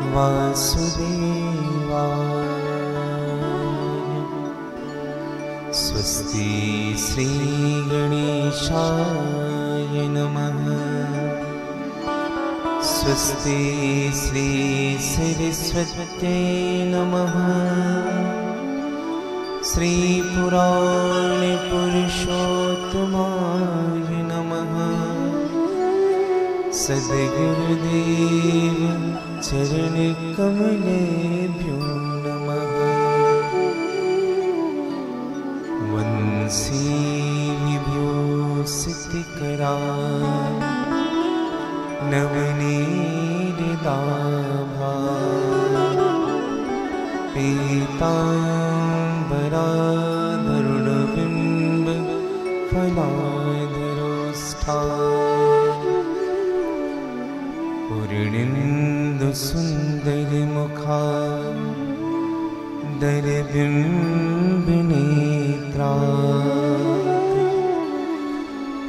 वासुदेवाय। स्वस्ति श्री गणेशाय नमः। स्वस्ति श्री सरस्वत्यै नमः। श्री पुराण पुरुषोत्तमाय नमः। सद्गुरुदेव चरण कमलेभ्यो नमः। वंशी विभूषितकरा नवनीतदाभा पीताम्बराधरुणबिम्ब फलाधरोष्ठा पूर्णेन्दुसुन्दरमुखा दरबिम्बनेत्रा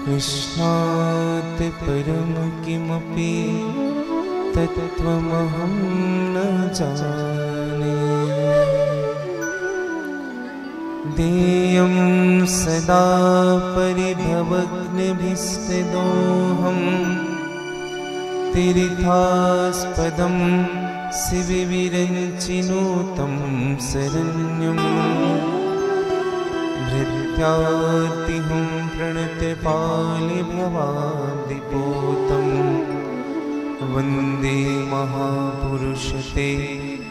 कृष्णात् परं किमपि तत्त्वमहं न जाने। देयं सदा परिभवग्नभिस्तदोहम् तीर्थास्पदं शिवविरञ्चिनुतं शरण्यम्। भृत्यार्तिहं प्रणतपालिभवाब्धिपूतं वन्दे महापुरुषते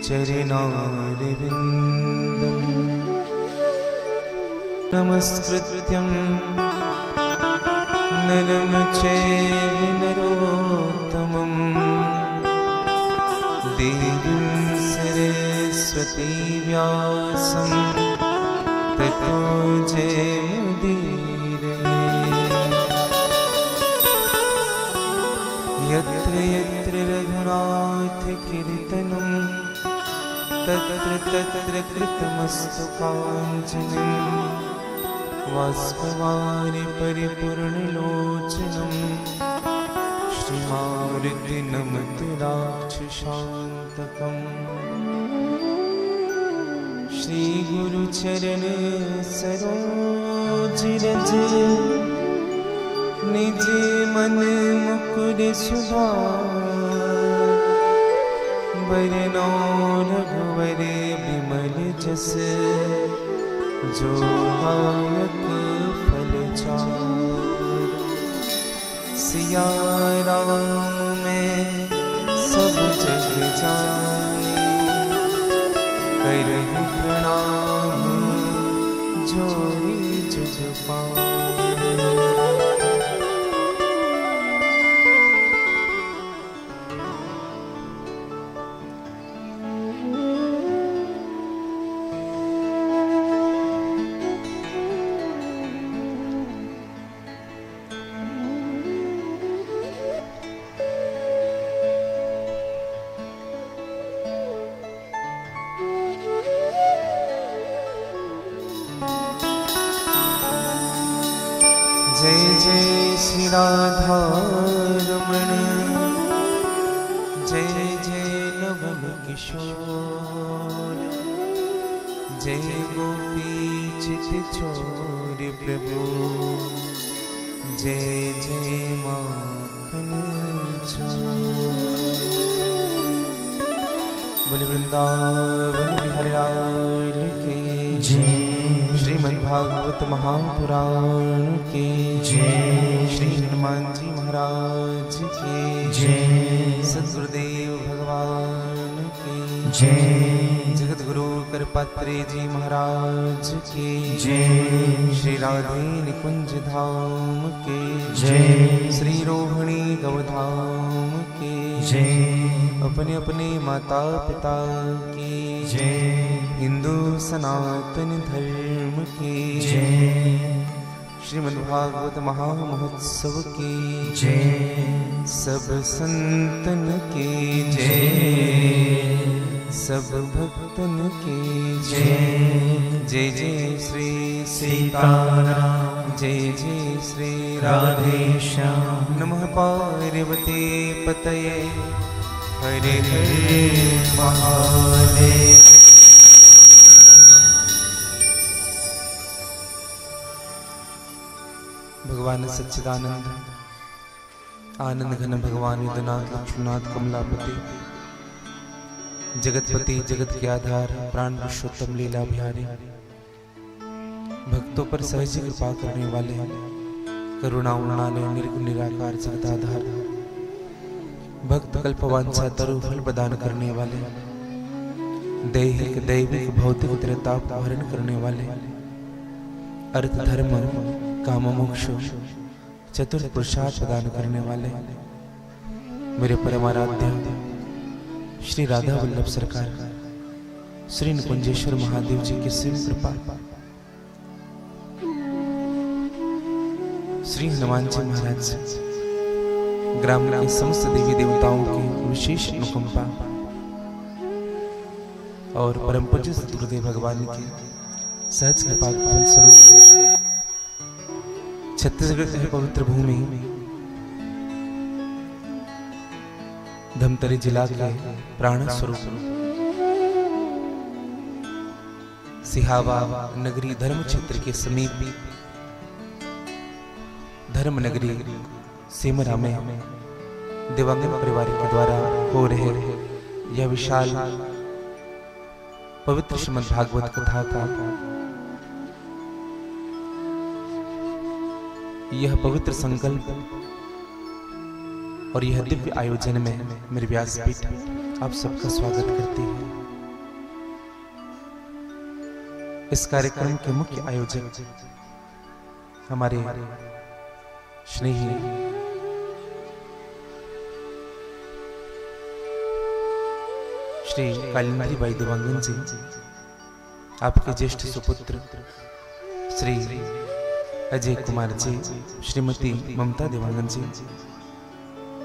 चरणारविन्दम्। नमस्कृत्यं नरं चैव नरोत्तमं देवीं सरस्वती व्यासं ततो जयमुदीरये। यत्र यत्र रघुनाथकीर्तनं तत्र तत्र कृतमस्तु काञ्चनं। वाष्पवारि परिपूर्णलोचनं श्रीमारुतिनमतु राक्षसान्तकम्। श्रीगुरुचरण सरोज रज निज मन मुकुर सुधार। बरनौ रघुवर बिमल जस जो नायक फल चार। सिया राम में सब जग जाने करहु प्रणाम जोरी जुग पाए। जय जय श्री राधा रमण। जय जय नवल किशोर। जय गोपी चित चोर प्रभु। जय जय माखन चोर। बोल वृंदावन बिहारी लाल की जय। श्रीमद्भागवत महापुराण की जय। श्री हनुमान जी महाराज की जय। सद्गुरुदेव भगवान की जय। जगत गुरु करपात्रे जी महाराज की जय। श्री राधे निकुंज धाम की जय। श्री रोहिणी गवधाम की जय। अपने अपने माता पिता की जय। हिंदू सनातन धर्म की जय। श्रीमद्भागवत महामहोत्सव की जय। सब संतन की जय। सब भक्तन की जय। जय जय श्री सीताराम। जय जय श्री राधेश्याम। नमः पार्वती पतये हरे हरे महादेव। भगवान सच्चिदानंद आनंद घन भगवान वेदनाथ लक्ष्मीनाथ कमलापति जगतपति जगत के आधार प्राण पुरुषोत्तम लीला बिहारी भक्तों पर सहज कृपा करने वाले करुणा उन्नालय निर्गुण निराकार जगदाधार भक्त कल्पवांछा तरु फल प्रदान करने वाले दैहिक दैविक भौतिक त्रिताप हरण करने वाले अर्थ धर्म काम मोक्ष चतुर्थ पुरुषार्थ प्रदान करने वाले मेरे परमाराध्य श्री राधा वल्लभ सरकार श्री निकुंजेश्वर महादेव जी की सिम कृपा श्री हनुमान जी महाराज ग्राम के समस्त देवी देवताओं की विशेष अनुकंपा और परम पूज्य सद्गुरुदेव भगवान की सहज कृपा के फलस्वरूप छत्तीसगढ़ की पवित्र भूमि धमतरी जिला के प्राण स्वरूप सिहावा नगरी धर्म क्षेत्र के समीप धर्म नगरी सिमरा में दिवंगत परिवार के द्वारा हो रहे यह विशाल पवित्र श्रीमद् भागवत कथा का यह पवित्र संकल्प और यह दिव्य आयोजन में मेरे व्यासपीठ आप सबका स्वागत करती है। इस कार्यक्रम के मुख्य आयोजक हमारे स्नेही श्री कालिंदी बाई देवांगन जी, आपके ज्येष्ठ सुपुत्र श्री अजय कुमार जी, श्रीमती ममता देवांगन जी,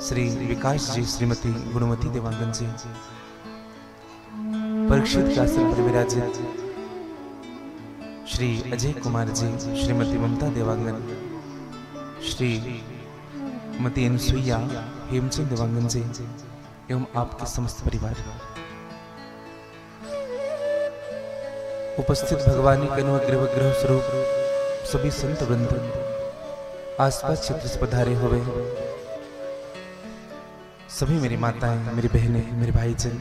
श्री विकास जी, श्रीमती गुणवती देवांगन जी, परीक्षित के आसन पर विराजित श्री अजय कुमार जी, श्रीमती ममता देवांगन, श्रीमती अनुसुईया हेमचंद देवांगन जी एवं आपके समस्त परिवार, उपस्थित भगवान के अनुग्रह ग्रह स्वरूप सभी संत वृंद, आसपास क्षेत्र से पधारे हुए सभी मेरी माताएं, मेरी बहनें, मेरे भाईजन,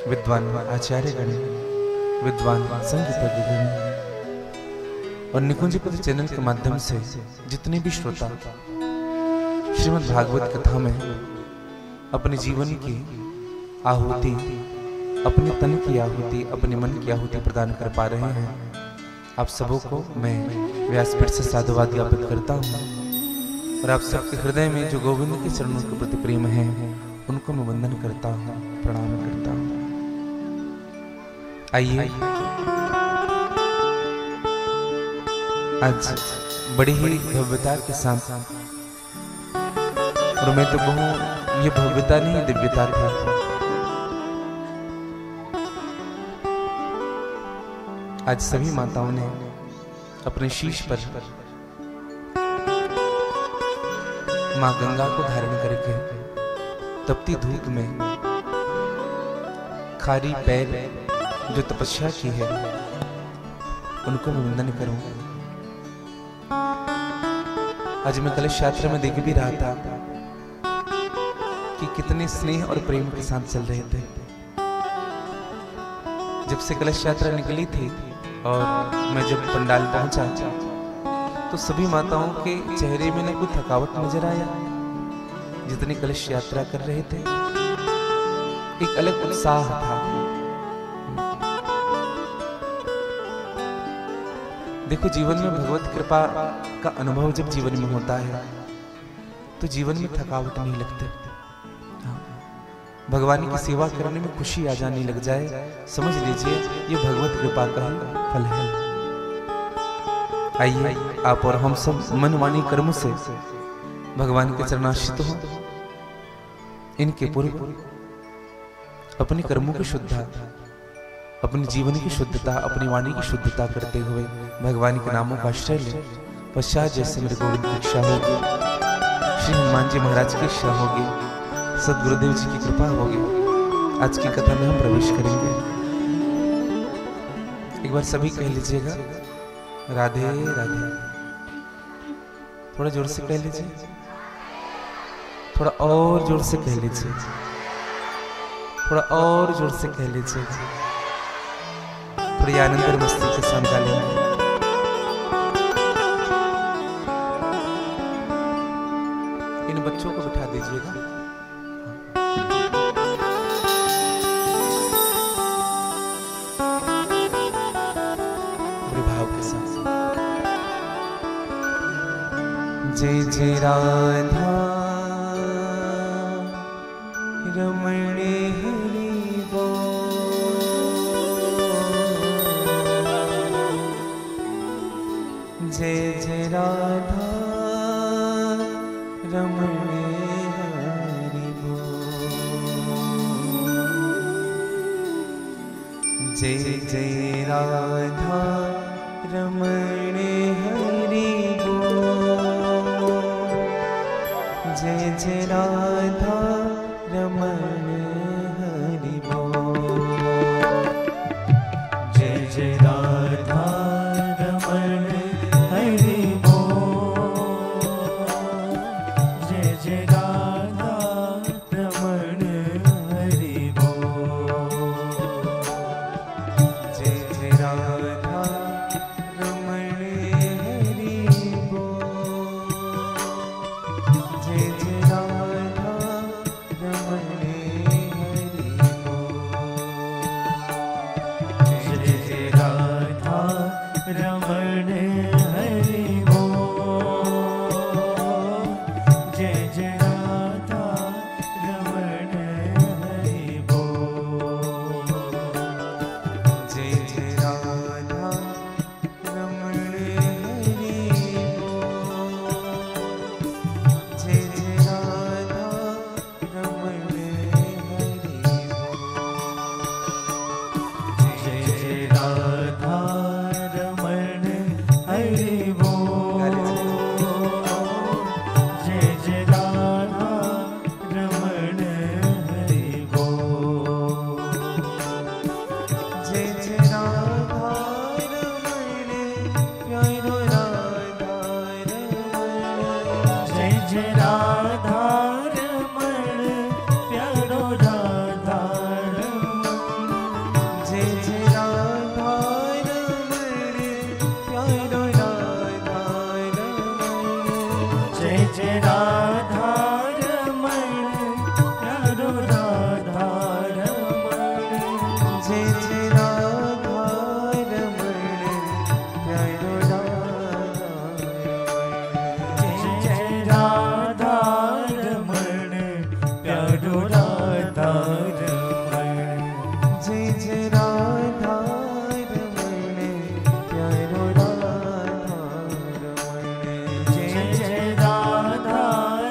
विद्वान आचार्यगण, विद्वान संगीतज्ञगण और निकुंज पद चैनल के माध्यम से जितने भी श्रोता श्रीमद् भागवत कथा में अपने जीवन की आहुति, अपने तन की आहुति, अपने मन की आहुति प्रदान कर पा रहे हैं, आप सबों को मैं व्यासपीठ से साधुवाद ज्ञापित करता हूँ और आप सबके हृदय में जो गोविंद के चरणों के प्रति प्रेम है उनको मैं वंदन करता हूँ, प्रणाम करता हूँ। आइए आज बड़ी ही भव्यता के साथ, और मैं तो कहूँ ये भव्यता नहीं दिव्यता थी, आज सभी माताओं ने अपने शीश पर मां गंगा को धारण करके तपती धूप में खारी पैर जो तपस्या की है उनको मैं वंदन करूं। आज मैं कलश यात्रा में देख भी रहा था कि कितने स्नेह और प्रेम के साथ चल रहे थे। जब से कलश यात्रा निकली थी और मैं जब पंडाल पहुंचा तो सभी माताओं के चेहरे में न कोई थकावट नजर आया। जितने कलश यात्रा कर रहे थे एक अलग उत्साह था। देखो, जीवन में भगवत कृपा का अनुभव जब जीवन में होता है तो जीवन में थकावट नहीं लगती। भगवान की सेवा करने में खुशी आ जाने लग जाए, समझ लीजिए ये भगवत कृपा का ही फल है। आइए आप और हम सब मन वाणी कर्म से भगवान के चरणाश्रित हो, इनके पूर्व अपने कर्मों की शुद्धता, अपने जीवन की शुद्धता, अपनी वाणी की शुद्धता करते हुए भगवान के नामों का आश्रय ले। पश्चात जैसे मेरे गोविंद की इच्छा होगी, श्री हनुमान जी महाराज की इच्छा होगी, सदगुरुदेव जी की कृपा होगी आज की कथा में हम प्रवेश करेंगे। एक बार सभी कह लीजिएगा राधे राधे। थोड़ा जोर से कह लीजिए, थोड़ा और जोर से कह लीजिए, थोड़ा और जोर से कह लीजिए। थोड़ी आनंद और मस्ती के साथ गा लेना। इन बच्चों को बिठा दीजिएगा। बड़े भाव के साथ। जय जय राधा रमण हरि बोल। जय जय राधा रमण हरि बोल। जय जय राधा रमण हरि बोल। जय जय राधा रमण हरि बोल। जय जय राधा रमण हरि बोल। जय जय राधा रमण हरि बोल। जय जय राधा रमण हरि बोल। जय जय राधा रमण हरि बोल। जय जय राधा रमण हरि बोल। जय जय राधा रमण हरि बोल। जय जय राधा रमण हरि बोल। जय जय राधा रमण हरि बोल। जय जय राधा रमण हरि बोल। जय जय राधा रमण हरि बोल। जय जय राधा रमण प्यारो राधा रमण। जय जय राधा रमण प्यारो राधा रमण। जय जय राधा रमण प्यारो राधा रमण। जय जय राधा रमण प्यारो राधा रमण। जय जय राधा रमण प्यारो राधा रमण। जय जय राधा रमण प्यारो राधा रमण। जय जय राधा रमण प्यारो राधा रमण। जय जय राधा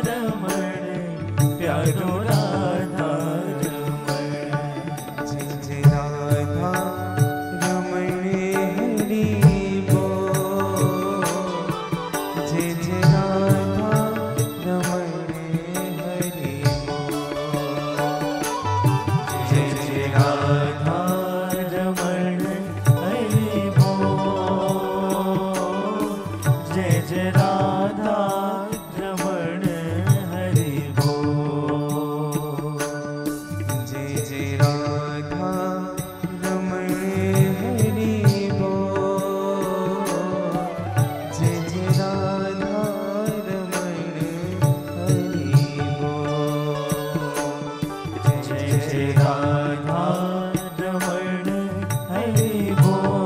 रमण प्यारो राधा रमण। जय जय राधा रमण हरि बोल। जय जय राधा रमण हरि बोल। जय जय राधा रमण हरि बोल। जय जय राधा रमण हरि बोल। जय जय राधा रमण हरि बोल। जय जय राधा रमण हरि बोल। जय जय राधा रमण हरि बोल।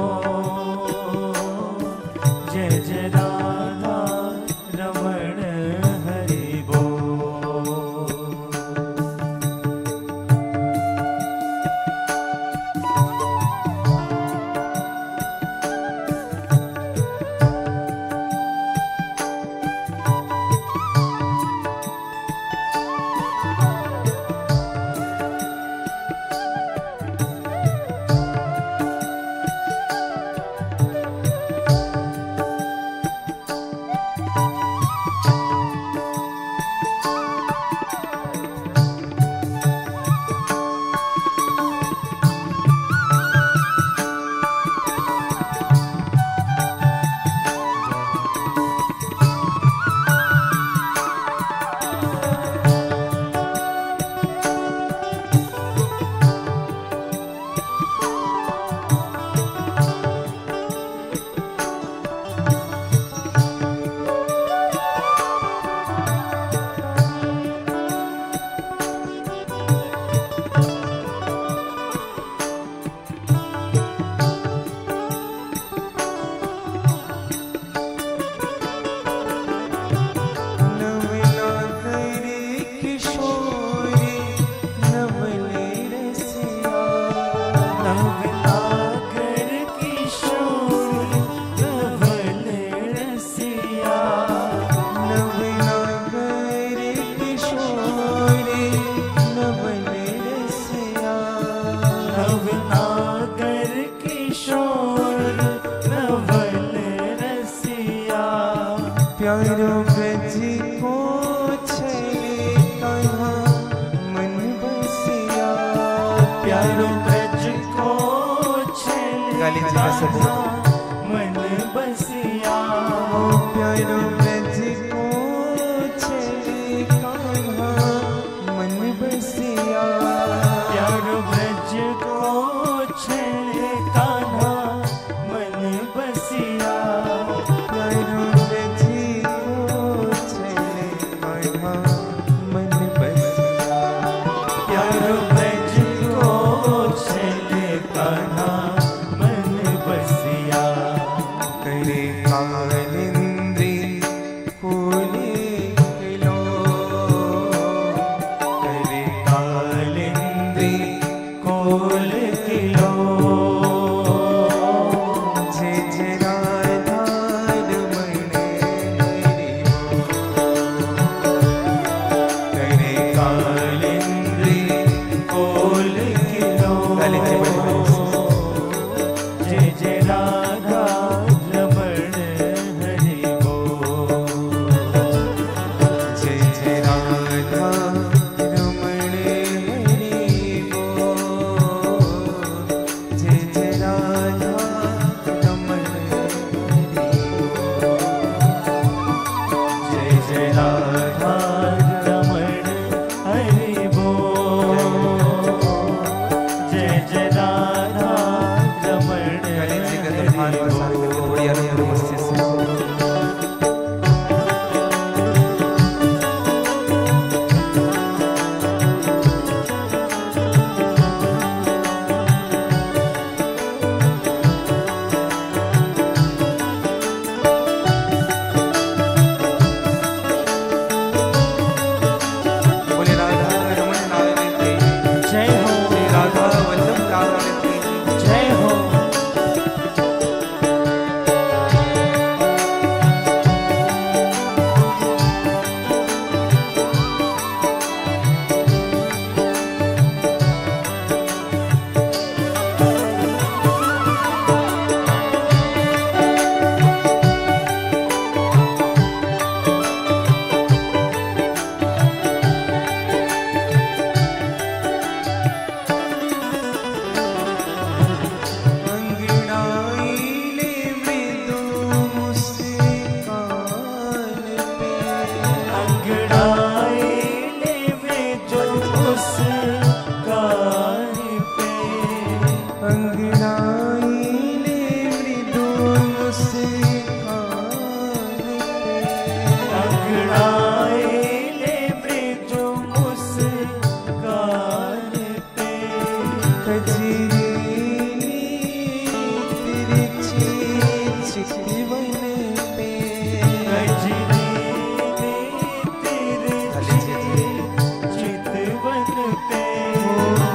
जय जय राधा रमण हरि बोल। नवनागर किशोर नवल रसिया। प्यारो ब्रज को छले कहाँ मन बसिया। प्यारो ब्रज को गाली जी छले का सब मन बसिया। प्यारो ब्रज को छले कहाँ मन बसिया। प्यारो ब्रज को छले कान्हा मन बसिया। प्यारो ब्रज को छले कहाँ मन बसिया। प्यारो ब्रज को छले कान्हा मन बसिया। करे कालिंद्री फूले खिलो। करे कालिंदी कोल किलो। जय जय राधा रमण हरि बोल। करे कालिंदी कोल किलो। गाली जी बड़ी जय जय राधा रमण हरि बोल। जय जय राधा रमण हरि बोल। जय जय राधा रमण हरि बोल। जय जय राधा रमण हरि बोल। जय जय राधा रमण गाली जी का हरि तुम्हारे वरसाने करके बोल। थोड़ी आनंद मस्ती से बोले राधा रमण नारायण की जय हो जय राधा वल्लभ नारायण की जय हो। अंगड़ाई ले मृदु मुस्कान पे। अंगड़ाई ले वे जो मुस्कान पे। अंगड़ाई ले मृदु मुस्कान पे। अंगड़ाई ले वे जो मुस्कान पे। कजरी तिरछी चितवन पे। कजरी तिरछी चितवन पे।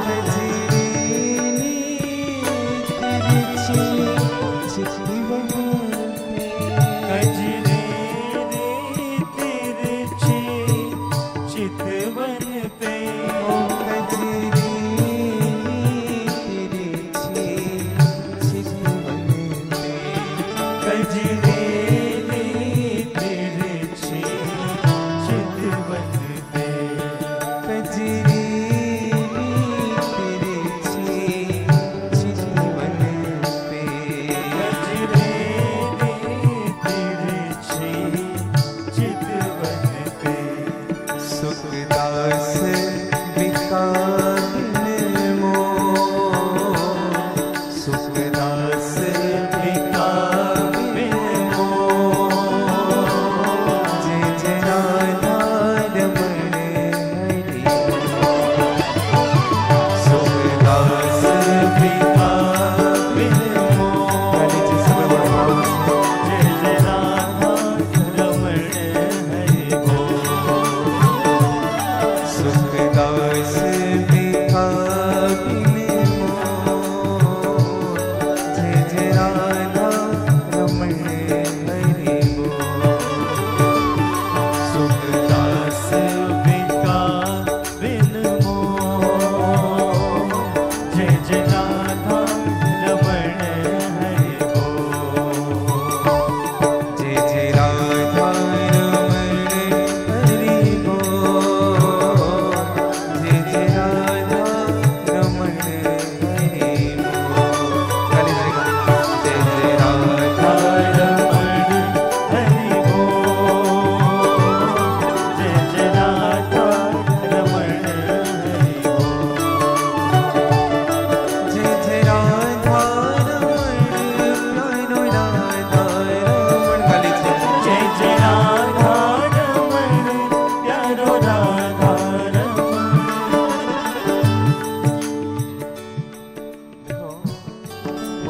कजरी तिरछी चितवन पे। कजरी तिरछी चितवन पे। कजरी तिरछी चितवन पे।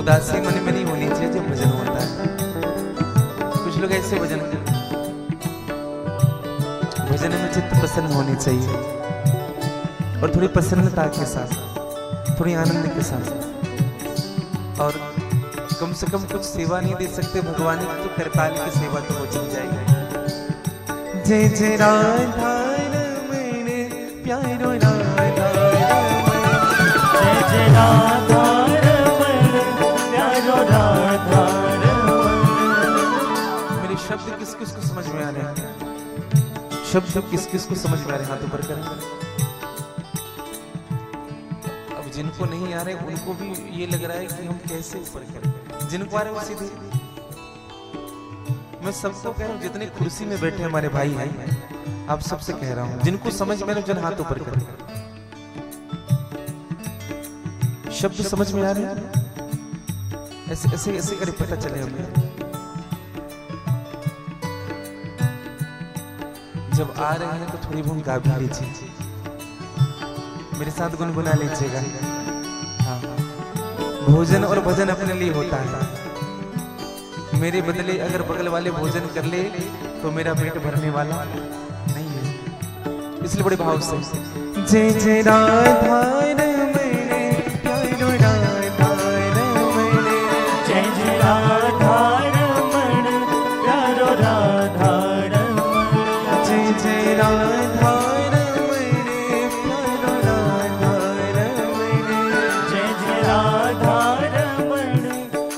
उदासी मन में नहीं होनी चाहिए जब भजन होता है। कुछ लोग ऐसे भजन करते, भजन में चित्त प्रसन्न होनी चाहिए और थोड़ी प्रसन्नता के साथ, थोड़ी आनंद के साथ, और कम से कम कुछ सेवा नहीं दे सकते भगवान की तो करताल की सेवा तो हो चल जाएगी। जय जय राधा रमण प्यारो राधा रमण, जय जय राधा रमण प्यारो राधा रमण। मेरे शब्द किस किस को समझ में आ रहे हैं? शब्द किस किस को समझ में आ रहे हैं? हाथ ऊपर करें। अब जिनको नहीं आ रहे उनको भी ये लग रहा है कि हम कैसे ऊपर करें। जिनको आ रहे वो सीधे, मैं सबको कह रहा हूँ जितने कुर्सी में बैठे हमारे भाई हैं, आप सबसे कह रहा हूँ जिनको समझ में आ रहे जन हाथ ऊपर करें। शब्द समझ में आ रहे हैं? ऐसे ऐसे ऐसे करे पता चले हमें। जब आ रहे हैं तो थोड़ी बहुत गा भी लीजिए, मेरे साथ गुनगुना लीजिएगा। हाँ, भोजन और भजन अपने लिए होता है। मेरे बदले अगर बगल वाले भोजन कर ले तो मेरा पेट भरने वाला नहीं है, इसलिए बड़े भाव से जय जय राधा रमण प्यारो राधा रमण, जय जय राधा रमण प्यारो राधा रमण, जय जय राधा रमण प्यारो राधा रमण, जय जय राधा रमण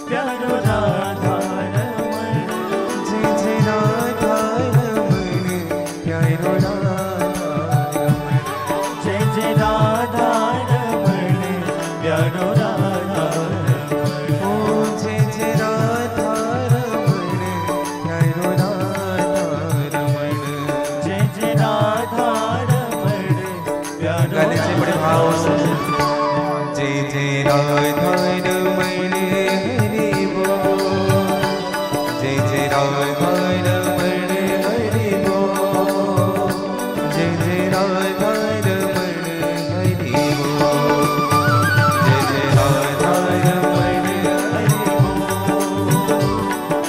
प्यारो राधा रमण, जय जय राधा रमण प्यारो राधा रमण, जय जय राधा रमण प्यारो राधा रमण, ओ जय जय राधा रमण प्यारो राधा रमण। जय जय राधा रमण प्यारो गाने से बड़े भाव से जय जय राधा रमण हरि बोल, जय जय राधा रमण हरि बोल, जय जय राधा रमण हरि बोल, जय जय राधा रमण हरि बोल,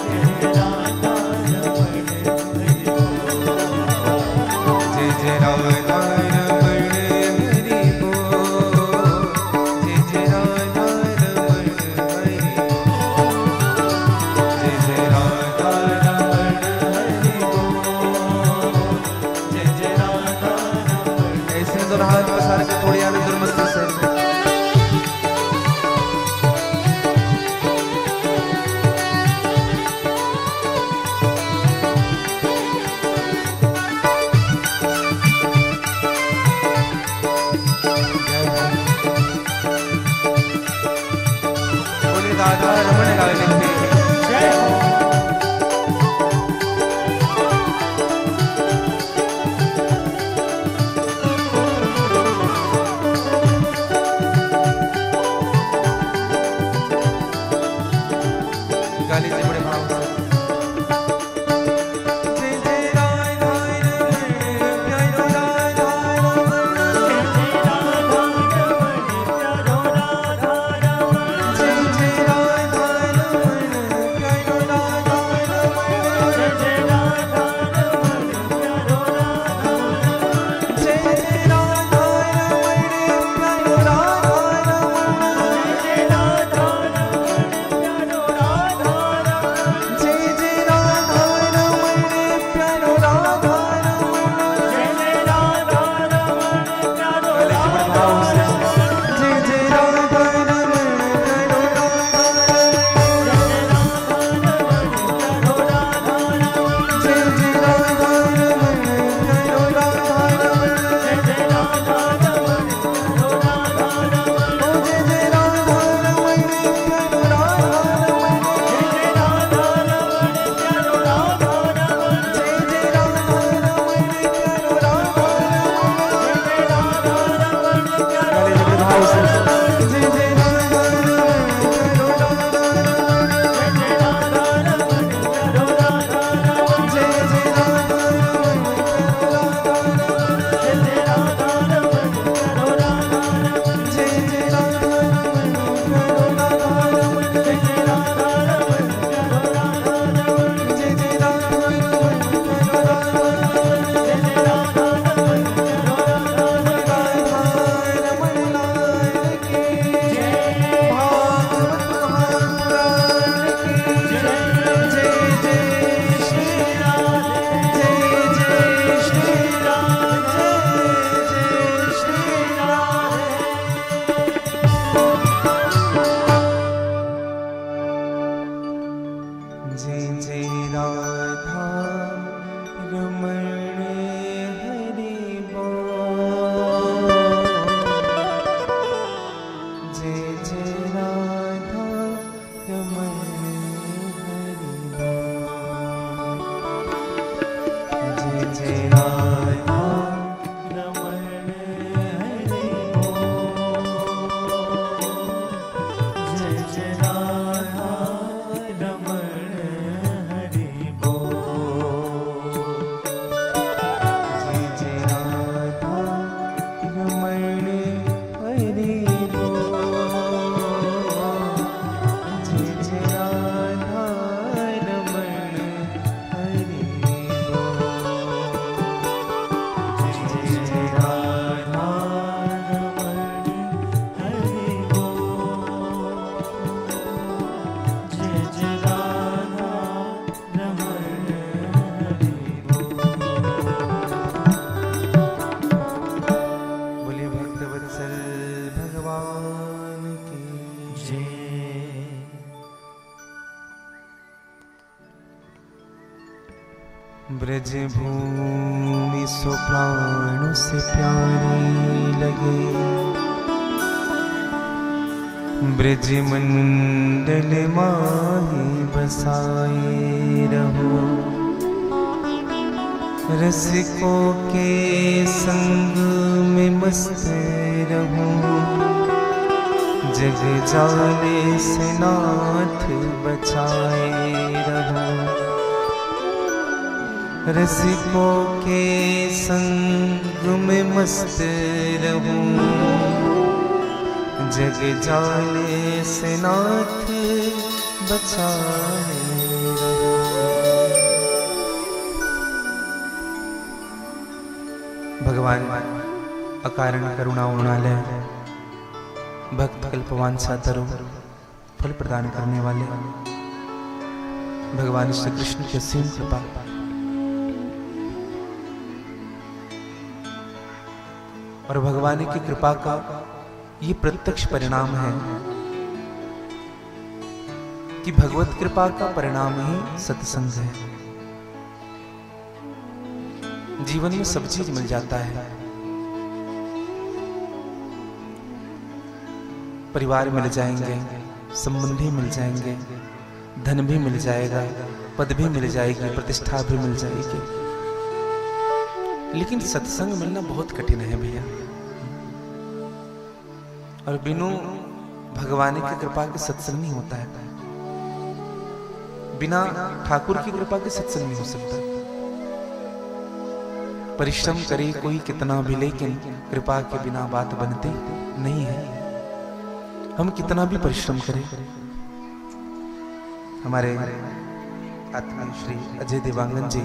जय राधा रमण हरि जय जय राधा रमण हरि बोल, जय जय राधा रमण हरि बोल, जय जय राधा रमण हरि बोल, जय जय राधा रमण। ऐसे दोनों हाथ पसार के थोड़ी आनंद और मस्ती से बोले राधा रमण लाल के जय हो। गाली से बड़े भाव से जय जय राधा रमण प्यारो राधा रमण, जय जय राधा रमण प्यारो राधा रमण, जय जय राधा रमण जय जय राधा रमण हरि बोल। जय जय राधा रमण हरि बोल। जय जय राधा रमण हरि बोल। जय जय राधा रमण हरि बोल। जय जय राधा रमण हरि बोल। जय जय राधा रमण हरि बोल। जय जय राधा रमण हरि बोल। बोलिए भक्तवत्सल भगवान की जय। ब्रज भूमि सो प्राणों से प्यारी लगे, ब्रज मंडल माही बसाए रहो। रसिकों के संग में मस्त रहो, जग जाने से नाथ बचाए रहो। रसिकों के संग में मस्त रहूं, जग जाने से नाथ बचाए रहो। भगवान अकारण करुणा उर्णालय, भक्त कल्पवान सातरो फल प्रदान करने वाले भगवान श्री कृष्ण की असीम कृपा, और भगवान की कृपा का ये प्रत्यक्ष परिणाम है कि भगवत कृपा का परिणाम ही सत्संग है। जीवन में सब चीज मिल जाता है, परिवार मिल जाएंगे, संबंधी मिल जाएंगे, धन भी मिल जाएगा, पद भी मिल जाएगी, प्रतिष्ठा भी मिल जाएगी, लेकिन सत्संग मिलना बहुत कठिन है भैया। और बिनु भगवान की कृपा के सत्संग नहीं होता है, बिना ठाकुर की कृपा के सत्संग नहीं हो सकता। परिश्रम करे कोई कितना भी, लेकिन कृपा के बिना बात बनती नहीं है। हम कितना भी परिश्रम करें। हमारे आत्मा श्री अजय देवांगन जी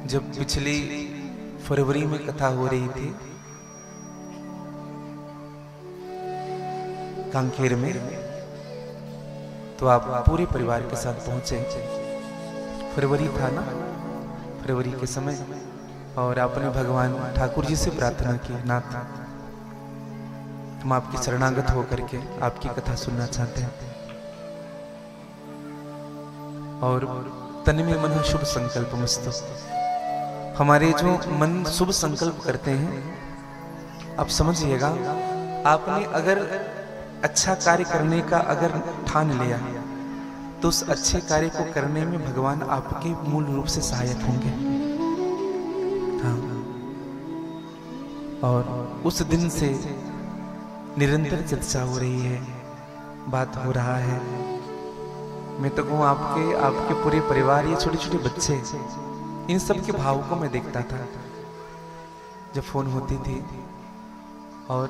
जब पिछली फरवरी में कथा हो रही थी कांकेर में, तो आप पूरे परिवार के साथ पहुंचे। फरवरी था ना, फरवरी के समय, और आपने भगवान ठाकुर जी से प्रार्थना की, नाथ हम आपकी शरणागत होकर के आपकी कथा सुनना चाहते हैं, और तन में मन शुभ संकल्प मस्तु। हमारे जो मन शुभ संकल्प करते हैं, आप समझिएगा, आपने अगर अच्छा कार्य करने का अगर ठान लिया, तो उस अच्छे कार्य को करने में भगवान आपके मूल रूप से सहायक होंगे। हाँ, और उस दिन से निरंतर चर्चा हो रही है, बात हो रहा है। मैं तो कहूँ आपके पूरे परिवार, ये छोटे छोटे बच्चे, इन सब के भाव को मैं देखता था जब फोन होती थी, और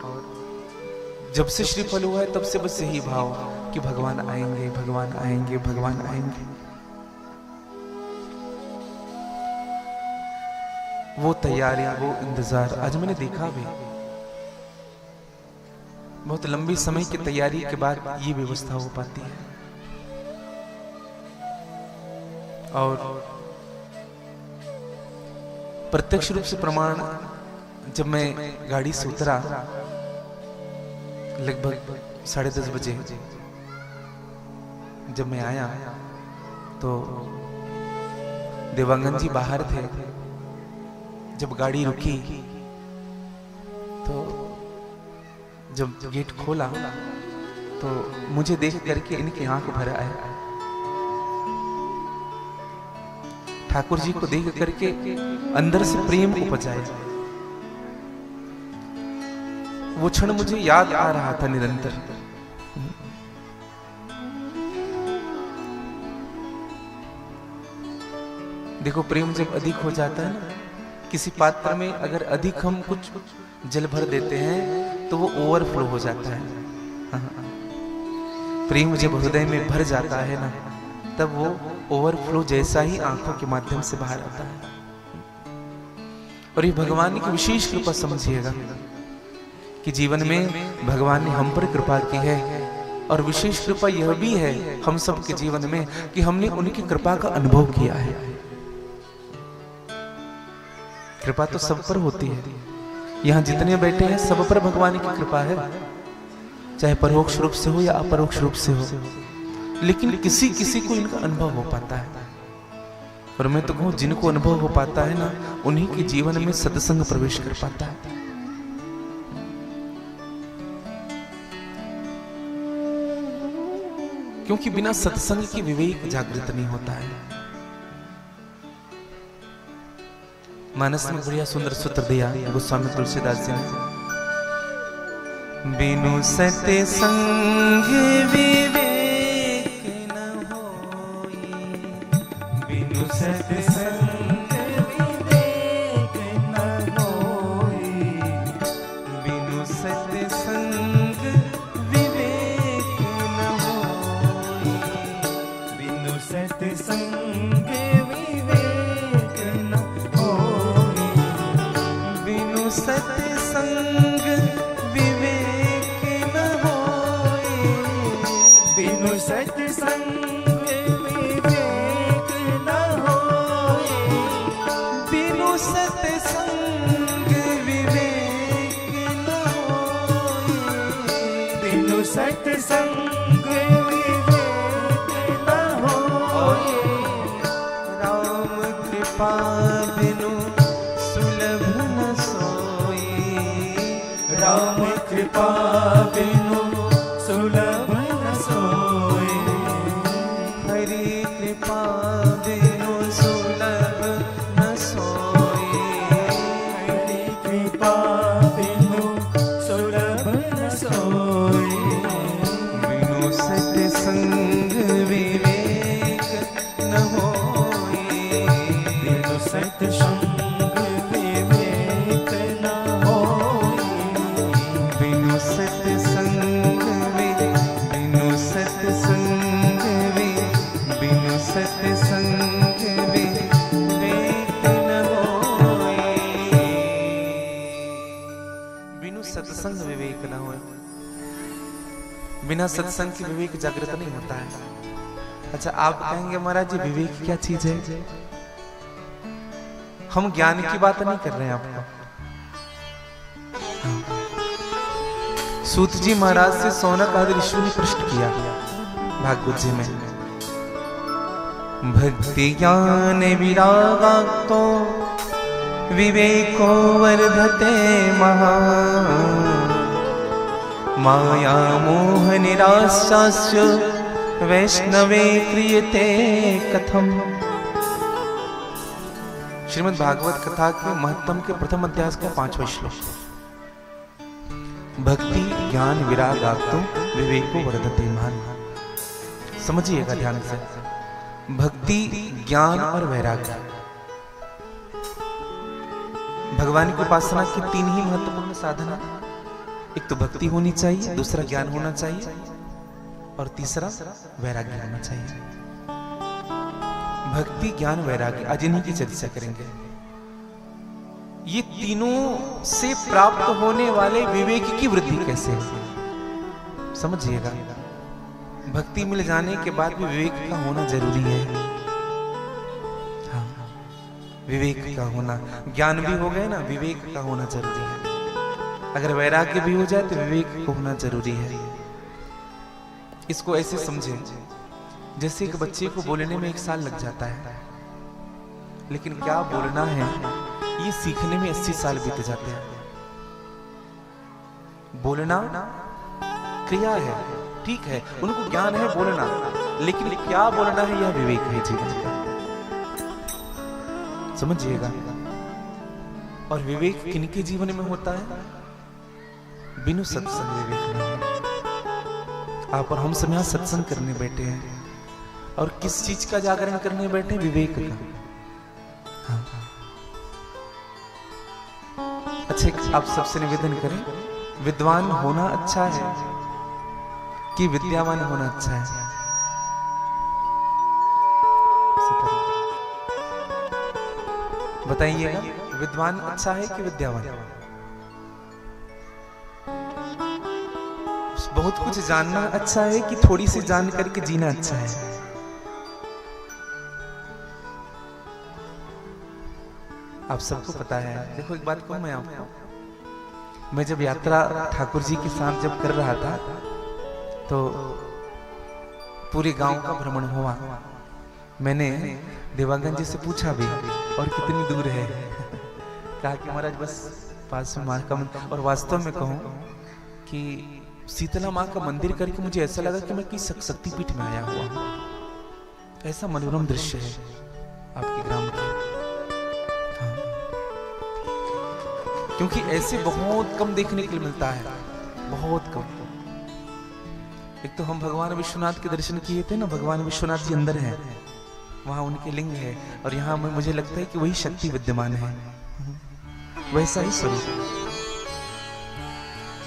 जब से श्रीफल हुआ है तब से बस यही भाव कि भगवान आएंगे, भगवान आएंगे, भगवान आएंगे। वो तैयारी, वो इंतजार आज मैंने देखा भी। बहुत लंबी समय की तैयारी के बाद ये व्यवस्था हो पाती है। और प्रत्यक्ष रूप से प्रमाण, जब मैं गाड़ी से उतरा लगभग 10:30 बजे, जब मैं आया तो देवांगन जी बाहर थे, जब गाड़ी रुकी तो जब गेट खोला तो मुझे देख करके इनकी आंख भर आया। ठाकुर जी को देख करके अंदर से प्रेम उपज आया। वो क्षण मुझे याद आ रहा था निरंतर। देखो, प्रेम जब अधिक हो जाता है ना, किसी पात्र में अगर अधिक हम कुछ जल भर देते हैं तो वो ओवरफ्लो हो जाता है। प्रेम जब हृदय में भर जाता है ना, तब वो ओवरफ्लो जैसा ही आंखों के माध्यम से बाहर आता है। और ये भगवान की विशेष कृपा समझिएगा कि जीवन में भगवान ने हम पर कृपा की है। और विशेष कृपा यह भी है हम सब के जीवन में कि हमने उनकी कृपा का अनुभव किया है। कृपा तो सब पर होती है। यहाँ जितने बैठे हैं सब पर भगवान की कृपा है, चाहे परोक्ष रूप से हो या अपरोक्ष रूप से हो, लेकिन किसी किसी को इनका अनुभव हो पाता है। और मैं तो कहूं, जिनको अनुभव हो पाता है ना, उन्हीं के जीवन में सत्संग प्रवेश कर पाता है। क्योंकि बिना सत्संग के विवेक जागृत नहीं होता है। मानस में बढ़िया सुंदर सूत्र दिया गोस्वामी तुलसीदास जी ने। बिनु सत्संग विवेक न होई, बिनु सत्संग विवेक न होई, बिनु सत्संग विवेक न होई, बिनु सत्संग विवेक न होई, बिनु सत्संग विवेक न होई, बिनु सत्संग विवेक न होई, बिनु सत्संग विवेक न होई, बिनु सत्संग विवेक न होई, राम कृपा बिनु सुलभ न सोई, राम कृपा बिनु सुलभ न सोई, हरि कृपा बिनु सुलभ न सोई, हरि कृपा बिनु सुलभ न सोई, बिनु सत्संग विवेक न होई, बिनु सत्संग विवेक न होई, बिनु सत्संग बिनु सत्संग बिनु सत्संग विवेक न होई, बिनु सत्संग विवेक न होए। बिना सत्संग के विवेक जागृत नहीं होता है। अच्छा, आप कहेंगे महाराज जी विवेक क्या चीज है? हम ज्ञान की बात नहीं कर रहे हैं आपको। सूत जी महाराज से सौनक आदि ऋषि ने प्रश्न किया भागवत जी में, भक्ति ज्ञान विरागाक्तो विवेको वर्धते महान्, माया मोह निराशास्य वैष्णवे क्रियते कथम। श्रीमद् भागवत कथा के महत्तम के प्रथम अध्याय का 5वां श्लोक। भक्ति ज्ञान विराग आप्तो विवेको वर्धते महान्। समझिएगा ध्यान से, भक्ति ज्ञान और वैराग्य भगवान की उपासना की 3 ही महत्वपूर्ण साधना। एक तो भक्ति होनी चाहिए, दूसरा ज्ञान होना चाहिए और तीसरा वैराग्य होना चाहिए। भक्ति ज्ञान वैराग्य आज इन्हीं की चर्चा करेंगे। ये तीनों से प्राप्त होने वाले विवेक की वृद्धि कैसे है समझिएगा। भक्ति मिल जाने के बाद भी विवेक का होना जरूरी है। हाँ, विवेक का होना, ज्ञान भी हो गए ना, विवेक का होना जरूरी है। अगर वैराग्य भी हो जाए तो विवेक को होना जरूरी है। इसको ऐसे समझे, जैसे एक बच्चे को बोलने में 1 साल लग जाता है, लेकिन क्या बोलना है ये सीखने में 80 साल बीत जाते हैं। बोलना क्रिया है, ठीक है, उनको ज्ञान है बोलना, लेकिन क्या बोलना है यह विवेक है जीवन का, समझिएगा। और विवेक किनके जीवन में होता है? बिनु सत्संग विवेक नहीं। आप और हम सब यहाँ सत्संग करने बैठे हैं, और किस चीज का जागरण करने बैठे हैं? विवेक का। हाँ। अच्छा, आप सबसे निवेदन करें, विद्वान होना अच्छा है कि विद्यावान होना अच्छा है? बताइएगा, विद्वान अच्छा है कि विद्यावान? बहुत कुछ जानना अच्छा है कि थोड़ी सी जान करके जीना अच्छा है? आप सबको पता है। देखो एक बात कहूं मैं आपको, मैं जब यात्रा ठाकुर जी के साथ जब कर रहा था तो पूरे गांव का भ्रमण हुआ। मैंने देवांगन जी से पूछा भी, और कितनी दूर है? कहा कि महाराज बस पास में माँ का मंदिर। और वास्तव में कहूं कि शीतला माँ का मंदिर करके मुझे ऐसा लगा कि मैं किसी शक्तिपीठ में आया हुआ हूं। ऐसा मनोरम दृश्य है आपके ग्राम का। हाँ। क्योंकि ऐसे बहुत कम देखने के लिए मिलता है, बहुत कम। एक तो हम भगवान विश्वनाथ के दर्शन किए थे ना, भगवान विश्वनाथ जी अंदर हैं, वहां उनके लिंग है, और यहाँ मुझे लगता है कि वही शक्ति विद्यमान है, वैसा ही स्वरूप।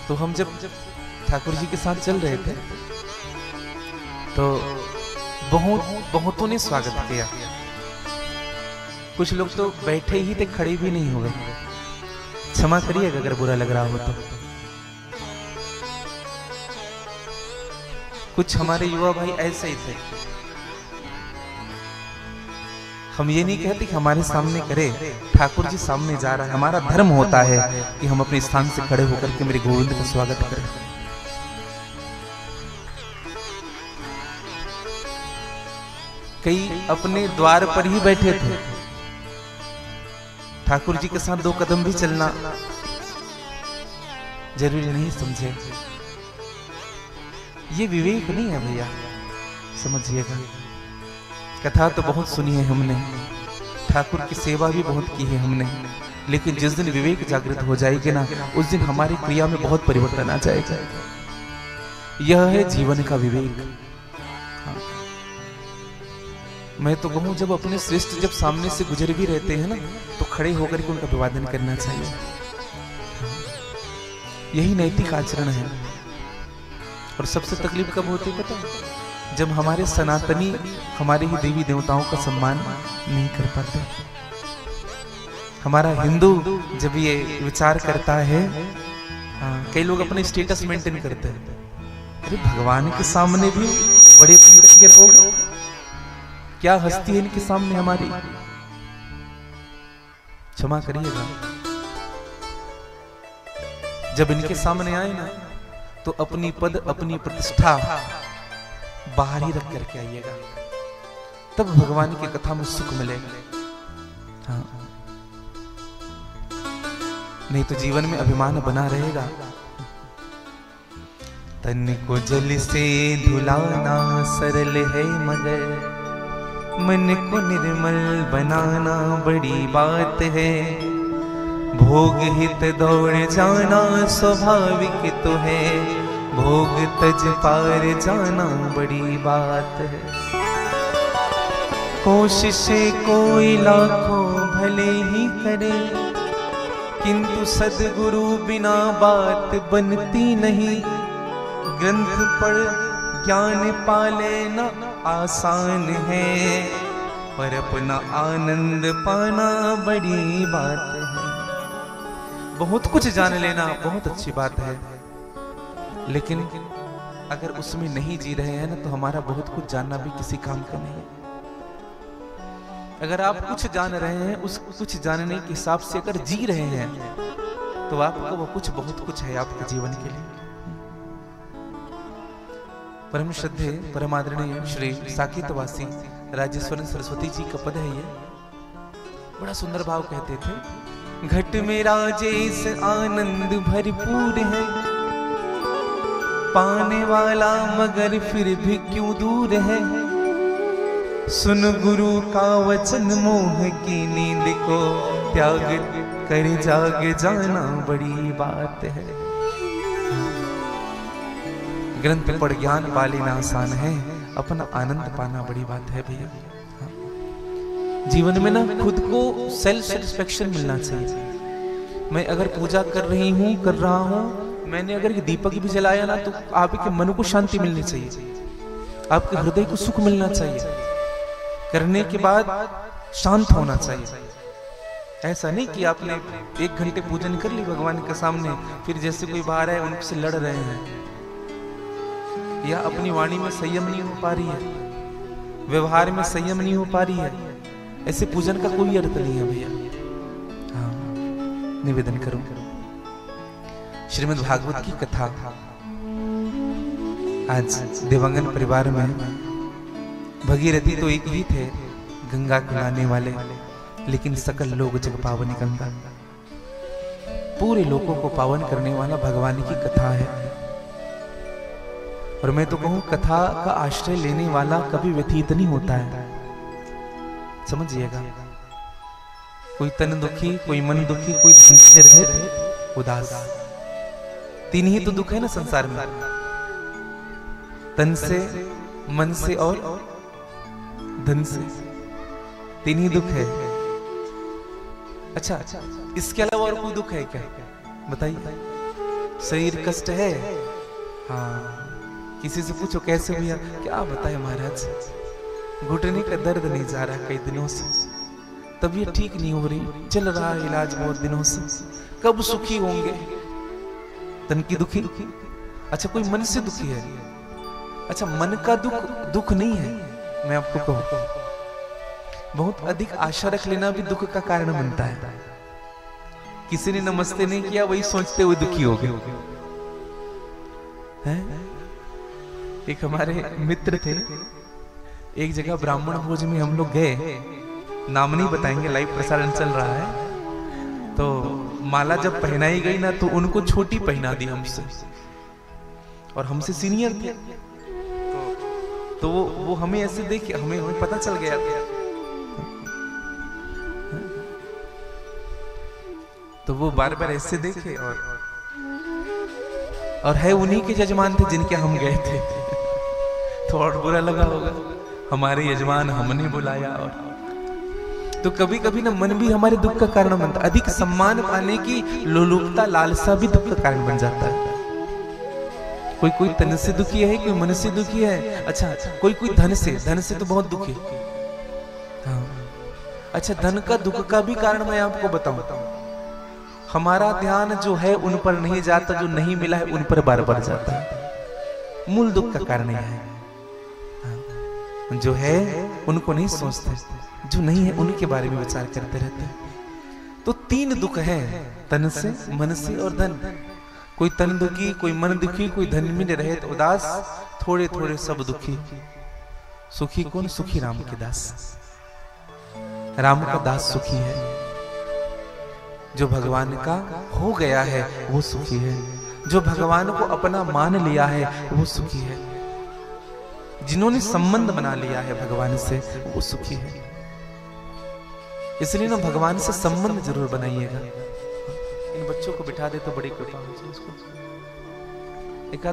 तो हम जब ठाकुर जी के साथ चल रहे थे तो बहुतों ने स्वागत किया। कुछ लोग तो बैठे ही थे, खड़े भी नहीं हो गए। क्षमा करिएगा अगर बुरा लग रहा हो तो। कुछ हमारे युवा भाई ऐसे ही थे। हम ये नहीं कहते कि हमारे सामने करे, ठाकुर जी सामने जा रहा है, हमारा धर्म होता है कि हम अपने स्थान से खड़े होकर के मेरे गोविंद का स्वागत करें। कई अपने द्वार पर ही बैठे थे, ठाकुर जी के साथ 2 कदम भी चलना जरूरी नहीं समझे। ये विवेक नहीं है भैया, समझिएगा। कथा तो बहुत सुनी है हमने, ठाकुर की सेवा भी बहुत की है हमने, लेकिन जिस दिन विवेक जागृत हो जाएगी ना, उस दिन हमारी क्रिया में बहुत परिवर्तन आ जाएगा। यह है जीवन का विवेक। हाँ। मैं तो कहूं, जब अपने श्रेष्ठ जब सामने से गुजर भी रहते हैं ना, तो खड़े होकर के उनका अभिवादन करना चाहिए। यही नैतिक आचरण है। और सबसे तकलीफ कब होती है पता है? जब हमारे सनातनी हमारे ही देवी देवताओं का सम्मान नहीं कर पाते। हमारा हिंदू जब ये विचार करता है, हाँ, कई लोग अपने स्टेटस मेंटेन करते हैं। अरे भगवान के सामने भी बड़े पीड़ित के लोग, क्या हस्ती है इनके सामने हमारी। क्षमा करिएगा, जब इनके सामने आए ना तो अपनी पद अपनी प्रतिष्ठा बाहर ही रख करके आइएगा, तब भगवान की कथा में सुख मिलेगा। हाँ। नहीं तो जीवन में अभिमान बना रहेगा। तन को जल से धुलाना सरल है, मगर मन को निर्मल बनाना बड़ी बात है। भोग हित दौड़ जाना स्वाभाविक तो है, भोग तज पार जाना बड़ी बात है। कोशिशें कोई लाखों भले ही करे, किंतु सद्गुरु बिना बात बनती नहीं। ग्रंथ पढ़ ज्ञान पा लेना आसान है, पर अपना आनंद पाना बड़ी बात है। बहुत कुछ जान लेना बहुत अच्छी बात है, लेकिन अगर उसमें नहीं जी रहे हैं ना, तो हमारा बहुत कुछ जानना भी किसी काम का नहीं है। अगर आप कुछ जान रहे हैं, उस कुछ जानने के हिसाब से अगर जी रहे हैं, तो आपको वो कुछ बहुत कुछ है आपके जीवन के लिए। परम श्रद्धेय परम आदरणीय श्री साकेतवासी राजेश्वरन सरस्वती जी का पद है ये। बड़ा सुंदर भाव कहते थे घट में राजेश आनंद भरपूर है, पाने वाला मगर फिर भी क्यों दूर है। सुन गुरु का वचन मोह की नींद को त्याग कर जाग जाना बड़ी बात है। ग्रंथ पढ़ ज्ञान पा लेना आसान है, अपना आनंद पाना बड़ी बात है भैया। जीवन में ना खुद को सेल्फ सेटिस्फेक्शन मिलना चाहिए। मैं अगर पूजा कर रही हूँ, कर रहा हूँ, मैंने अगर ये दीपक भी जलाया ना, तो आपके मन को शांति मिलनी चाहिए, आपके हृदय को सुख मिलना चाहिए। करने के बाद शांत होना चाहिए। ऐसा नहीं कि आपने 1 घंटे पूजन कर ली भगवान के सामने, फिर जैसे कोई बाहर है उनसे लड़ रहे हैं, या अपनी वाणी में संयम नहीं हो पा रही है, व्यवहार में संयम नहीं हो पा रही है, ऐसे पूजन का कोई अर्थ नहीं है भैया। हाँ, निवेदन करूं, श्रीमद् भागवत की कथा आज देवांगन परिवार में भगीरथी तो एक ही थे, गंगा को लाने वाले, लेकिन सकल लोग जग पावनी गंगा, पूरे लोगों को पावन करने वाला भगवान की कथा है। और मैं तो कहूं, कथा का आश्रय लेने वाला कभी व्यतीत नहीं होता है, समझिएगा। कोई तन दुखी, कोई मन दुखी, कोई धन से रहे उदास, 3 ही तो दुख है ना संसार में, तन से, मन से और धन से, 3 ही दुख है। अच्छा, इसके अलावा और कोई दुख है क्या बताइए? शरीर कष्ट है, हाँ, किसी से पूछो कैसे भैया, क्या बताए महाराज, घुटने का दर्द नहीं जा रहा कई दिनों से, तबीयत ठीक नहीं हो रही, चल रहा है इलाज बहुत दिनों से, कब सुखी होंगे? तन की दुखी। अच्छा, कोई मन से दुखी है? अच्छा, मन का दुख नहीं है, मैं आपको कहूं, बहुत अधिक आशा रख लेना भी दुख का कारण बनता है। किसी ने नमस्ते नहीं किया, वही सोचते हुए दुखी हो गए हैं। एक हमारे मित्र थे, एक जगह ब्राह्मण भोज में हम लोग गए, नाम नहीं बताएंगे, लाइव प्रसारण चल रहा है। तो माला जब पहनाई गई ना, तो उनको छोटी पहना दी हमसे, और हमसे सीनियर थे, तो वो हमें ऐसे देख, हमें पता चल गया था, तो वो बार बार ऐसे देखे, और है उन्हीं के यजमान थे जिनके हम गए थे। थोड़ा बुरा लगा होगा, हमारे यजमान हमने बुलाया। और तो कभी कभी ना मन भी हमारे दुख का कारण बनता है। अधिक सम्मान पाने की लोलुपता, लालसा भी दुख का कारण बन जाता है। कोई तन से दुखी है, कोई मन से दुखी है। अच्छा, कोई धन से तो बहुत दुखी। हाँ, अच्छा, धन का दुख का भी कारण मैं आपको बताऊं, हमारा ध्यान जो है उन पर नहीं जाता, जो नहीं मिला है उन पर बार बार जाता है। मूल दुख का कारण यह है, जो है उनको नहीं सोचते, जो नहीं है उनके बारे में विचार करते रहते हैं। तो 3 दुख हैं, तन से, मन से और धन। कोई तन दुखी, कोई मन दुखी, कोई धन में रहे तो उदास, थोड़े थोड़े सब दुखी। सुखी कौन? सुखी राम के दास। राम का दास सुखी है, जो भगवान का हो गया है वो सुखी है, जो भगवान को अपना मान लिया है वो सुखी है, जिन्होंने संबंध बना लिया है भगवान से वो सुखी है। इसलिए ना भगवान से संबंध जरूर बनाइएगा। इन बच्चों को बिठा दे तो बड़ी कृपा हो जाए। उसको एक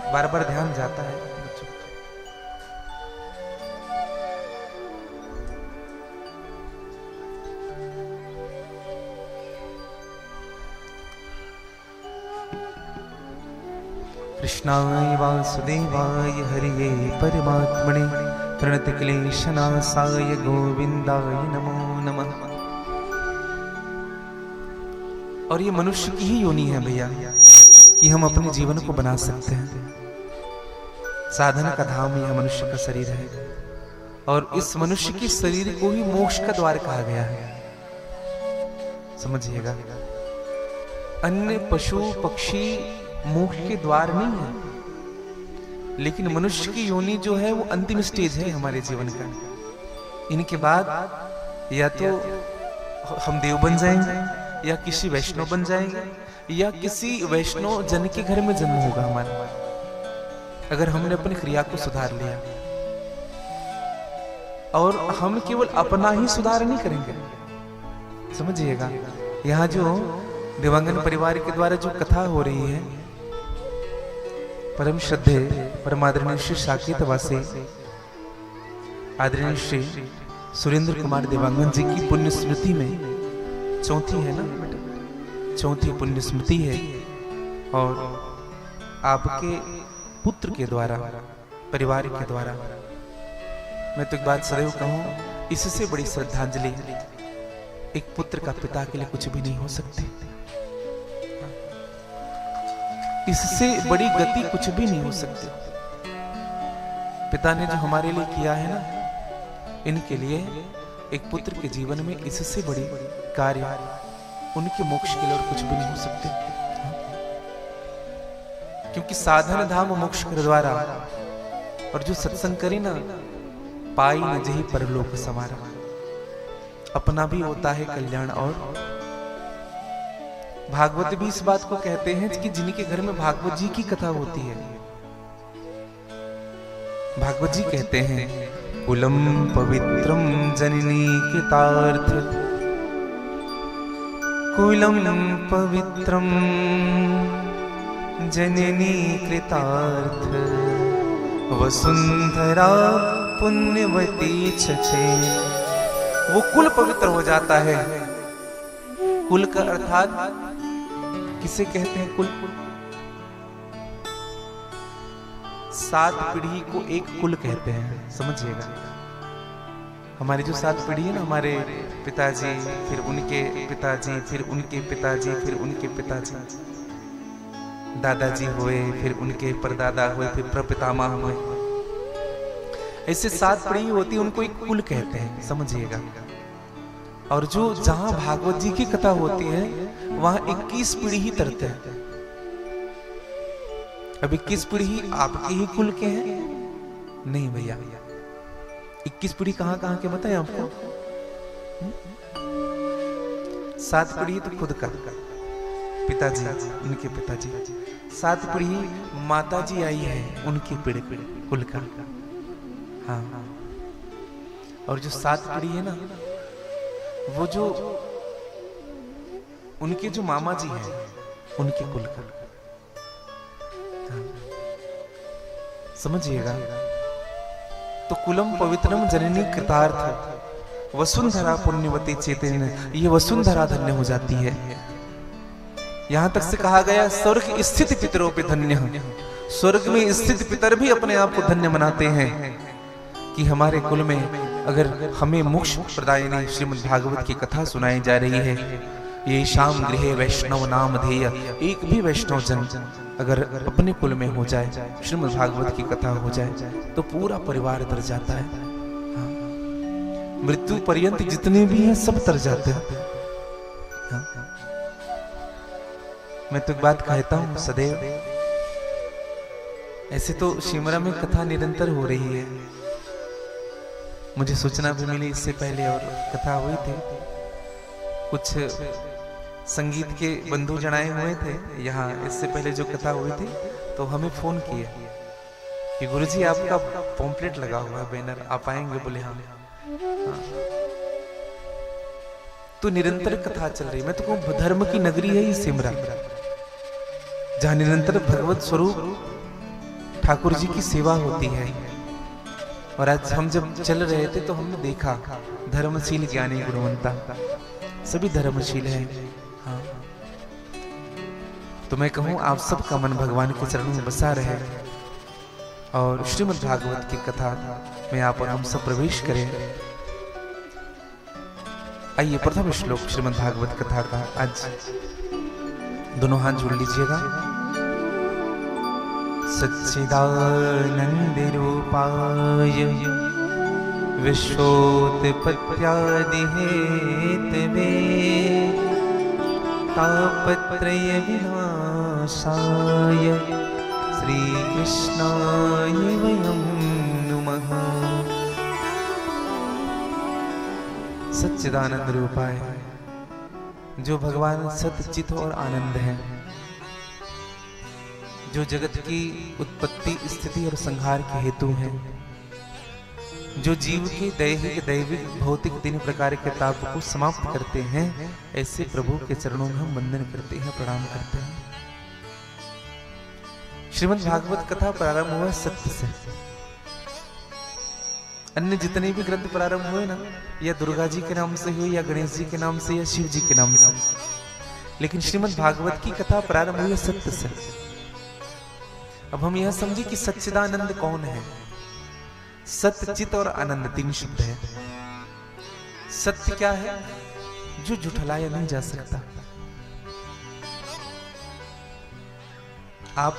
बार बार ध्यान जाता है बच्चों को। कृष्णाय वासुदेवाय हरिये परमात्मने प्रणतक्लेशनाशाय गोविंदाय नमो नमः। और ये मनुष्य की ही योनि है भैया कि हम अपने जीवन को बना सकते हैं। साधन का धाम यह मनुष्य का शरीर है, और इस मनुष्य के शरीर को ही मोक्ष का द्वार कहा गया है। समझिएगा, अन्य पशु पक्षी मोक्ष के द्वार नहीं है। लेकिन मनुष्य की योनि जो है वो अंतिम स्टेज है हमारे जीवन का। इनके बाद या तो हम देव बन जाएंगे, या किसी वैष्णव बन जाएंगे, या किसी वैष्णव जन के घर में जन्म होगा हमारा, अगर हमने अपनी क्रिया को सुधार लिया। और हम केवल अपना ही सुधार नहीं करेंगे, समझिएगा। यहाँ जो दिवंगन परिवार के द्वारा जो कथा हो रही है, परम श्रद्धे परमादरणीय श्री साकेतवासी आदरणीय श्री सुरेंद्र कुमार देवांगन जी की पुण्य स्मृति में, चौथी है ना बेटा, चौथी पुण्य स्मृति है। और आपके पुत्र के द्वारा, परिवार के द्वारा, मैं तो एक बात सदैव कहूं, इससे बड़ी श्रद्धांजलि एक पुत्र का पिता के लिए कुछ भी नहीं हो सकती। इससे बड़ी गति कुछ भी नहीं हो सकती। पिता ने जो हमारे लिए किया है ना, इनके लिए एक पुत्र के जीवन में इससे बड़ी कार्य उनके मोक्ष के लिए और कुछ भी नहीं हो सकते। क्योंकि साधन धाम मोक्ष कर द्वारा, और जो सत्संग करे ना, पाई न जही परलोक समारा, अपना भी होता है कल्याण। और भागवत भी इस बात को कहते हैं कि जिनके घर में भागवत जी की कथा होती है, भागवत जी कहते हैं, कुलम पवित्रम जननी कृतार्थ, कुलम पवित्रम जननी कृतार्थ, वसुंधरा पुण्यवती छछे। वो कुल पवित्र हो जाता है। कुल का अर्थात किसे कहते हैं? कुल 7 पीढ़ी को एक कुल कहते हैं, समझिएगा। हमारी जो 7 पीढ़ी है ना, हमारे पिताजी, फिर उनके पिताजी, फिर उनके पिताजी, फिर उनके पिताजी, दादाजी हुए, फिर उनके परदादा हुए, फिर प्रपितामह हुए, ऐसे 7 पीढ़ी होती है, उनको एक कुल कहते हैं, समझिएगा। और जो जहां भागवत जी की कथा होती है, वहां 21 पीढ़ी ही तरते हैं। अब 21 पीढ़ी आपके ही कुल के हैं? नहीं भैया, 21 पीढ़ी कहां के बताएं आपको? 7 पीढ़ी तो खुद का, पिताजी, उनके पिताजी। 7 पीढ़ी माता जी आई है, उनकी पीढ़ी कुल का। हाँ, और जो 7 पीढ़ी है ना, वो जो उनके जो मामा जी हैं, उनके कुल का। हाँ, समझिएगा। तो कुलम पवित्रम जननी कृतार्थ, वसुंधरा पुण्यवती चेतन, ये वसुंधरा धन्य हो जाती है। यहां तक से कहा गया, स्वर्ग स्थित पितरों पे धन्य। स्वर्ग में स्थित पितर भी अपने आप को धन्य मनाते हैं कि हमारे कुल में अगर हमें मोक्ष प्रदायिनी श्रीमद् भागवत की कथा सुनाई जा रही है। ये शाम गृह वैष्णव नाम ध्येय, एक भी वैष्णव जन अगर अपने कुल में हो जाए, श्रीमद् भागवत की कथा हो जाए, तो पूरा परिवार तर जाता है। हाँ। मृत्यु पर्यंत जितने भी हैं सब तर जाते हैं। हाँ। मैं तो एक बात कहता हूं सदैव, ऐसे तो शिमरा में कथा निरंतर हो रही है, मुझे सूचना भी मिली इससे पहले और कथा हुई थी। कुछ संगीत के बंधु जनाए हुए थे यहाँ, इससे पहले जो कथा हुई थी, तो हमें फोन किए कि गुरुजी आपका पॉम्पलेट लगा हुआ है, बैनर, आप आएंगे? बोले हाँ। तो निरंतर कथा चल रही। मैं तो कहूँ धर्म की नगरी है ये सिमरा, जहाँ निरंतर भगवत स्वरूप ठाकुर जी की सेवा होती है। और आज हम जब चल रहे थे तो हमने देखा धर्मशील ज्ञानी गुणवंता, सभी धर्मशील हैं। हाँ। तो मैं कहूँ आप सबका मन भगवान के चरणों में बसा रहे, और श्रीमद् भागवत की कथा में आप और हम सब प्रवेश करें। आइए प्रथम श्लोक श्रीमद् भागवत कथा का, आज दोनों हाथ जोड़ लीजिएगा। सच्चिदानंद रूपाय विश्वोत्पत्त्यादि हेतवे तापत्रय विनाशाय श्री कृष्णाय वयं नुमः। सच्चिदानंद रूपाय, जो भगवान सत्य चित और आनंद है, जो जगत की उत्पत्ति स्थिति और संहार के हेतु हैं, जो जीव के दैहिक दैविक भौतिक तीन प्रकार के ताप को समाप्त करते हैं, ऐसे प्रभु के चरणों में हम वंदन करते हैं, प्रणाम करते हैं। श्रीमद् भागवत कथा प्रारंभ हुआ सत्य से। अन्य जितने भी ग्रंथ प्रारंभ हुए ना, या दुर्गा जी के नाम से हुए, या गणेश जी के नाम से, या शिव जी के नाम से, लेकिन श्रीमद् भागवत की कथा प्रारंभ हुई सत्य से। अब हम यह समझे कि सच्चिदानंद कौन है। सत्य, चित और आनंद तीन शब्द है। सत्य क्या है? जो झुठलाया नहीं जा सकता। आप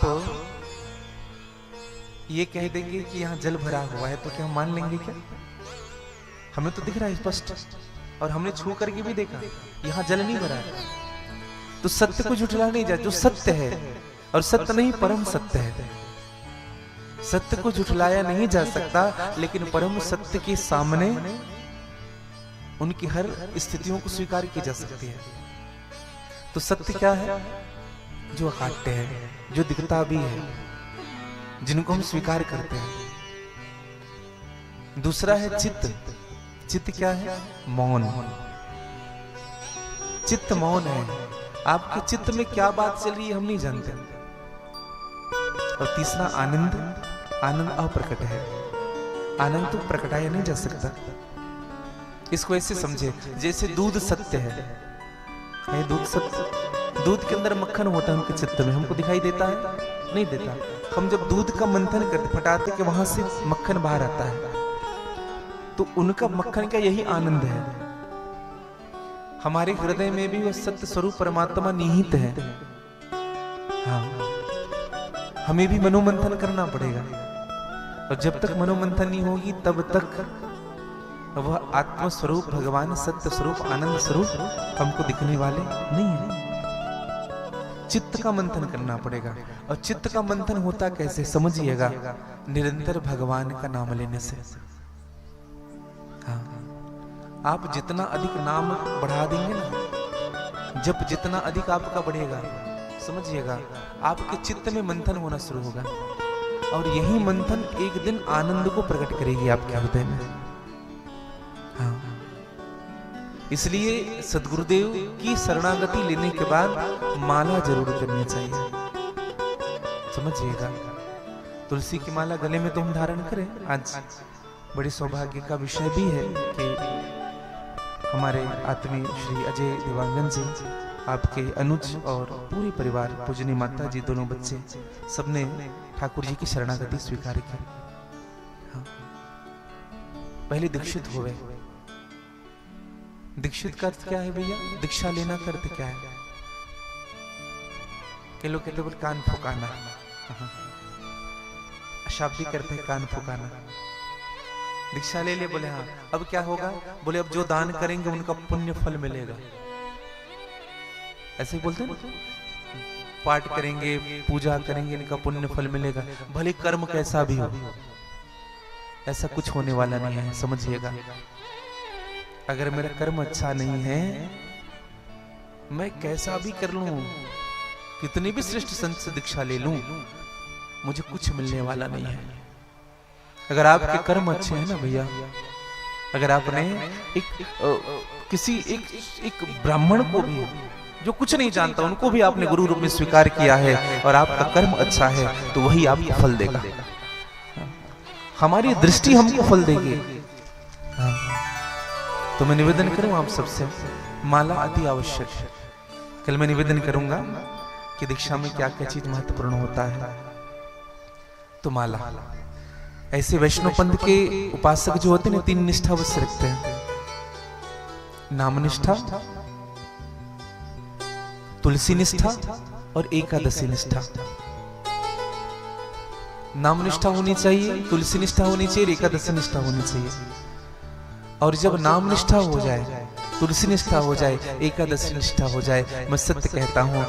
ये कह देंगे कि यहाँ जल भरा हुआ है, तो क्या हम मान लेंगे क्या? हमें तो दिख रहा है स्पष्ट, और हमने छू करके भी देखा यहाँ जल नहीं भरा है। तो सत्य को झुठला नहीं जा, जो सत्य है, और सत्य नहीं परम सत्य है। सत्य को झुठलाया नहीं जा सकता, लेकिन परम सत्य के सामने उनकी हर स्थितियों को स्वीकार की जा सकती है। तो सत्य क्या है? जो अकाट्य है, जो दिखता भी है, जिनको हम स्वीकार करते हैं। दूसरा है चित्त। चित्त क्या है? मौन। चित्त मौन है। आपके चित्त में क्या बात चल रही है हम नहीं जानते। और तीसरा आनंद। आनंद अप्रकट है। आनंद तो प्रकटाया नहीं जा सकता। इसको ऐसे समझे जैसे दूध सत्य है दूध सत्य। दूध के अंदर मक्खन होता है उनके चित्त में, हमको दिखाई देता है? नहीं देता। हम जब दूध का मंथन करते, फटाते कि वहां से मक्खन बाहर आता है, तो उनका मक्खन का यही आनंद है। हमारे हृदय में भी वह सत्य स्वरूप परमात्मा निहित है। हाँ, हमें भी मनोमंथन करना पड़ेगा, और जब तक मनोमंथन नहीं होगी तब तक वह आत्म स्वरूप भगवान सत्य स्वरूप आनंद स्वरूप हमको दिखने वाले नहीं है। चित्त का मंथन करना पड़ेगा। और चित्त का मंथन होता कैसे समझिएगा? निरंतर भगवान का नाम लेने से। हाँ, आप जितना अधिक नाम बढ़ा देंगे ना, जब जितना अधिक आपका बढ़ेगा, समझिएगा आपके चित्त में मंथन होना शुरू होगा, और यही मंथन एक दिन आनंद को प्रकट करेगी आपके हृदय में। हाँ, इसलिए सद्गुरुदेव की शरणागति लेने के बाद माला जरूर करनी चाहिए। समझिएगा, तुलसी की माला गले में तो हम धारण करें। आज बड़े सौभाग्य का विषय भी है कि हमारे आत्मीय श्री अजय देवांगन जी, आपके अनुज और पूरे परिवार, पूजनी माता जी, दोनों बच्चे, सबने ठाकुर जी की शरणागति स्वीकार की। हाँ, पहले दीक्षित हुए। दीक्षित का अर्थ क्या है भैया? दीक्षा लेना का अर्थ क्या है? ये लोग कहते बोले कान फुकाना। शाब्दिक अर्थ है कान फुकाना। दीक्षा ले ले, बोले हाँ। अब क्या होगा? बोले अब जो दान करेंगे उनका पुण्य फल मिलेगा। ऐसे ही बोलते हैं ना, पाठ करेंगे, पूजा करेंगे, इनका पुण्य फल मिलेगा, भले कर्म कैसा भी हो। ऐसा कुछ होने वाला नहीं है, समझिएगा। अगर मेरा कर्म अच्छा नहीं है, मैं कैसा भी कर लूं, कितनी भी श्रेष्ठ संत से दीक्षा ले लूं, मुझे कुछ मिलने वाला नहीं है। अगर आपके कर्म अच्छे हैं ना भैया, अगर आपने एक ब्राह्मण को भी, जो कुछ नहीं जानता, उनको भी आपने गुरु रूप में स्वीकार किया है, और आपका कर्म अच्छा है, तो वही आपको फल देगा। हमारी दृष्टि हमको फल देगी। तो मैं निवेदन करूं आप सबसे, माला अति आवश्यक है। कल मैं निवेदन करूंगा कि दीक्षा में क्या क्या चीज महत्वपूर्ण होता है। तो माला, ऐसे वैष्णव पंथ के उपासक जो होते हैं ना, 3 निष्ठा अवश्य रखते हैं। नाम निष्ठा, तुलसी निष्ठा और एकादशी निष्ठा। नाम निष्ठा होनी चाहिए, तुलसी निष्ठा होनी चाहिए, एकादशी निष्ठा होनी चाहिए। और जब नाम निष्ठा हो जाए, तुलसी निष्ठा हो जाए, एकादशी निष्ठा हो जाए, मैं सत्य कहता हूं